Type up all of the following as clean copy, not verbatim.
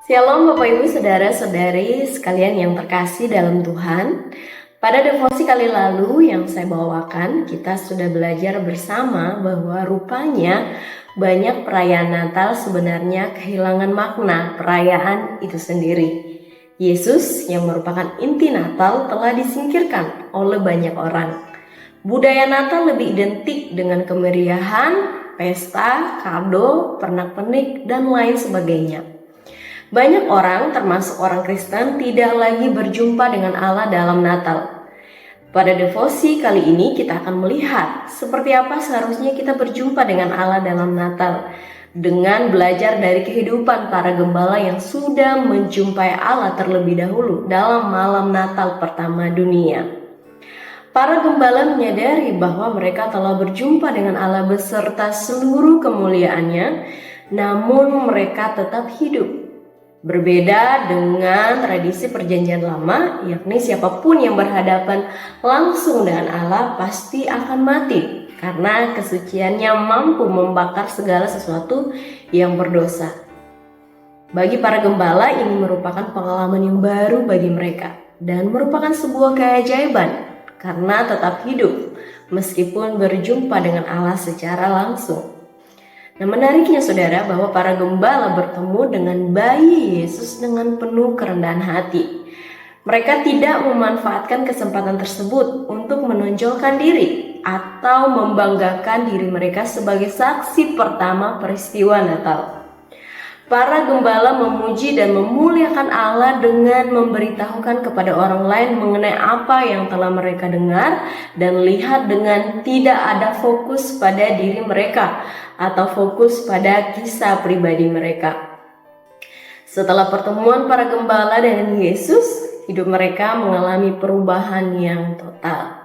Shalom Bapak Ibu Saudara-saudari sekalian yang terkasih dalam Tuhan. Pada devosi kali lalu yang saya bawakan, kita sudah belajar bersama bahwa rupanya banyak perayaan Natal sebenarnya kehilangan makna perayaan itu sendiri. Yesus yang merupakan inti Natal telah disingkirkan oleh banyak orang. Budaya Natal lebih identik dengan kemeriahan, pesta, kado, pernak-pernik, dan lain sebagainya. Banyak orang, termasuk orang Kristen, tidak lagi berjumpa dengan Allah dalam Natal. Pada devosi kali ini kita akan melihat seperti apa seharusnya kita berjumpa dengan Allah dalam Natal, dengan belajar dari kehidupan para gembala yang sudah menjumpai Allah terlebih dahulu dalam malam Natal pertama dunia. Para gembala menyadari bahwa mereka telah berjumpa dengan Allah beserta seluruh kemuliaannya, namun mereka tetap hidup. Berbeda dengan tradisi perjanjian lama, yakni siapapun yang berhadapan langsung dengan Allah pasti akan mati, karena kesuciannya mampu membakar segala sesuatu yang berdosa. Bagi para gembala ini merupakan pengalaman yang baru bagi mereka, dan merupakan sebuah keajaiban, karena tetap hidup, meskipun berjumpa dengan Allah secara langsung. Nah, menariknya saudara bahwa para gembala bertemu dengan bayi Yesus dengan penuh kerendahan hati. Mereka tidak memanfaatkan kesempatan tersebut untuk menonjolkan diri atau membanggakan diri mereka sebagai saksi pertama peristiwa Natal. Para gembala memuji dan memuliakan Allah dengan memberitahukan kepada orang lain mengenai apa yang telah mereka dengar dan lihat, dengan tidak ada fokus pada diri mereka atau fokus pada kisah pribadi mereka. Setelah pertemuan para gembala dengan Yesus, hidup mereka mengalami perubahan yang total.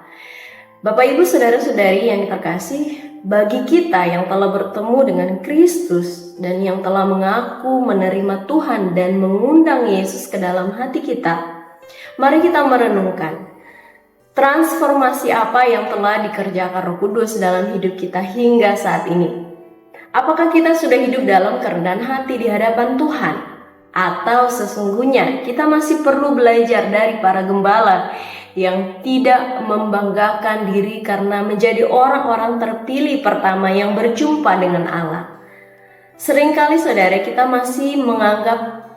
Bapak Ibu Saudara-saudari yang terkasih, bagi kita yang telah bertemu dengan Kristus dan yang telah mengaku menerima Tuhan dan mengundang Yesus ke dalam hati kita, mari kita merenungkan transformasi apa yang telah dikerjakan Roh Kudus dalam hidup kita hingga saat ini. Apakah kita sudah hidup dalam kerendahan hati di hadapan Tuhan? Atau sesungguhnya kita masih perlu belajar dari para gembala yang tidak membanggakan diri karena menjadi orang-orang terpilih pertama yang berjumpa dengan Allah? Seringkali saudara kita masih menganggap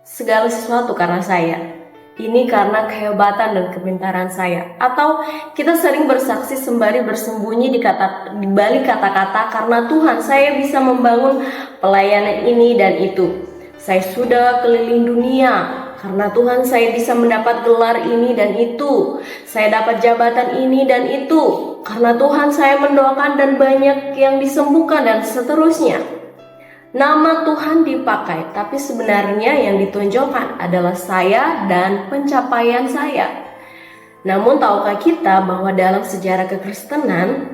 segala sesuatu karena saya. Ini karena kehebatan dan kepintaran saya. Atau kita sering bersaksi sembari bersembunyi di balik kata-kata, karena Tuhan saya bisa membangun pelayanan ini dan itu. Saya sudah keliling dunia, karena Tuhan saya bisa mendapat gelar ini dan itu. Saya dapat jabatan ini dan itu, karena Tuhan saya mendoakan dan banyak yang disembuhkan dan seterusnya. Nama Tuhan dipakai, tapi sebenarnya yang ditonjolkan adalah saya dan pencapaian saya. Namun tahukah kita bahwa dalam sejarah kekristenan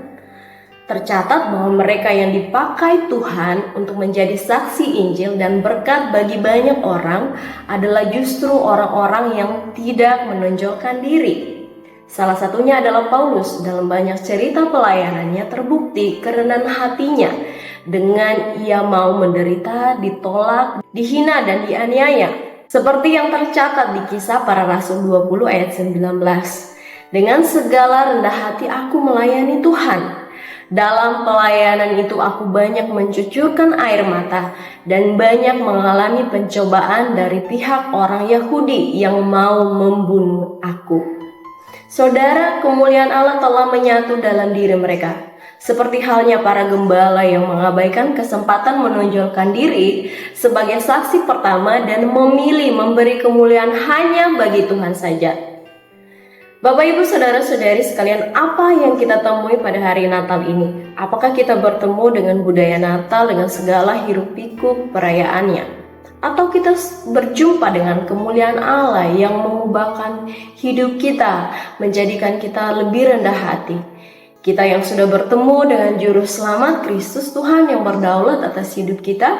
tercatat bahwa mereka yang dipakai Tuhan untuk menjadi saksi Injil dan berkat bagi banyak orang adalah justru orang-orang yang tidak menonjolkan diri. Salah satunya adalah Paulus. Dalam banyak cerita pelayanannya terbukti kerendahan hatinya dengan ia mau menderita, ditolak, dihina dan dianiaya. Seperti yang tercatat di Kisah Para Rasul 20 ayat 19. Dengan segala rendah hati aku melayani Tuhan. Dalam pelayanan itu aku banyak mencucurkan air mata dan banyak mengalami pencobaan dari pihak orang Yahudi yang mau membunuh aku. Saudara, kemuliaan Allah telah menyatu dalam diri mereka. Seperti halnya para gembala yang mengabaikan kesempatan menonjolkan diri sebagai saksi pertama dan memilih memberi kemuliaan hanya bagi Tuhan saja. Bapak Ibu Saudara-saudari sekalian, apa yang kita temui pada hari Natal ini? Apakah kita bertemu dengan budaya Natal dengan segala hiruk-pikuk perayaannya? Atau kita berjumpa dengan kemuliaan Allah yang mengubahkan hidup kita, menjadikan kita lebih rendah hati? Kita yang sudah bertemu dengan Juru Selamat Kristus Tuhan yang berdaulat atas hidup kita,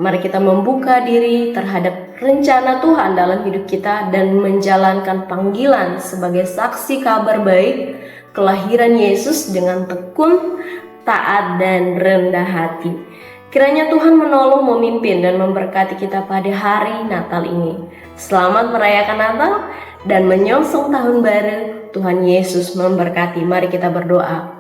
mari kita membuka diri terhadap rencana Tuhan dalam hidup kita dan menjalankan panggilan sebagai saksi kabar baik kelahiran Yesus dengan tekun, taat, dan rendah hati. Kiranya Tuhan menolong, memimpin, dan memberkati kita pada hari Natal ini. Selamat merayakan Natal dan menyongsong tahun baru. Tuhan Yesus memberkati. Mari kita berdoa.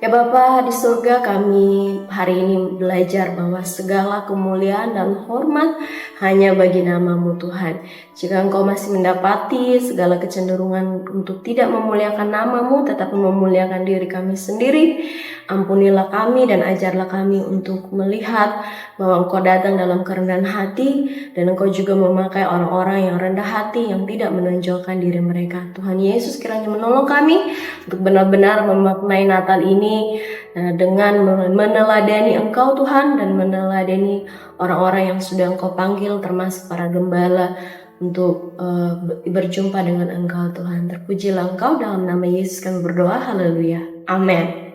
Ya Bapa di surga, kami hari ini belajar bahwa segala kemuliaan dan hormat hanya bagi nama-Mu Tuhan. Jika Engkau masih mendapati segala kecenderungan untuk tidak memuliakan nama-Mu, tetapi memuliakan diri kami sendiri, ampunilah kami dan ajarlah kami untuk melihat bahwa Engkau datang dalam kerendahan hati, dan Engkau juga memakai orang-orang yang rendah hati yang tidak menonjolkan diri mereka. Tuhan Yesus kiranya menolong kami untuk benar-benar memaknai Natal ini dengan meneladani Engkau Tuhan, dan meneladani orang-orang yang sudah Engkau panggil termasuk para gembala untuk berjumpa dengan Engkau Tuhan. Terpujilah Engkau, dalam nama Yesus kami berdoa, haleluya, amin.